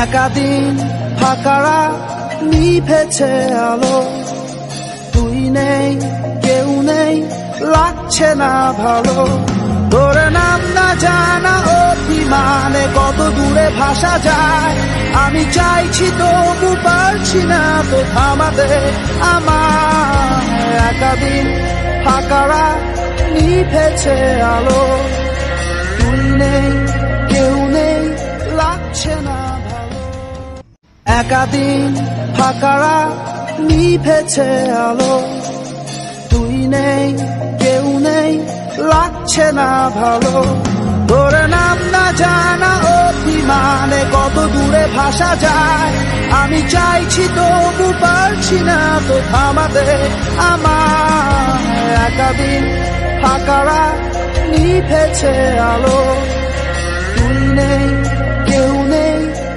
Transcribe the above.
একাদিন ফাঁকারা নিভেছে আলো, তুই নেই কেউ নেই লাগছে না ভালো। তোর নাম না জানা অভিমানে কত দূরে ভাসা যায়, আমি চাইছি তবু পারছি না তো থামাতে আমার। একাদিন ফাঁকারা নিভেছে আলো, তুই নেই কেউ নেই লাগছে না ভালো। একাদিন ফাঁকারা নিভেছে আলো, তুই নেই কেউ নেই লাগছে না ভালো। তোর নাম না জানা অভিমানে কত দূরে ভাসা যায়, আমি চাইছি তবু পারছি না তো থামাতে আমার। একাদিন ফাঁকারা নিভেছে আলো, তুই নেই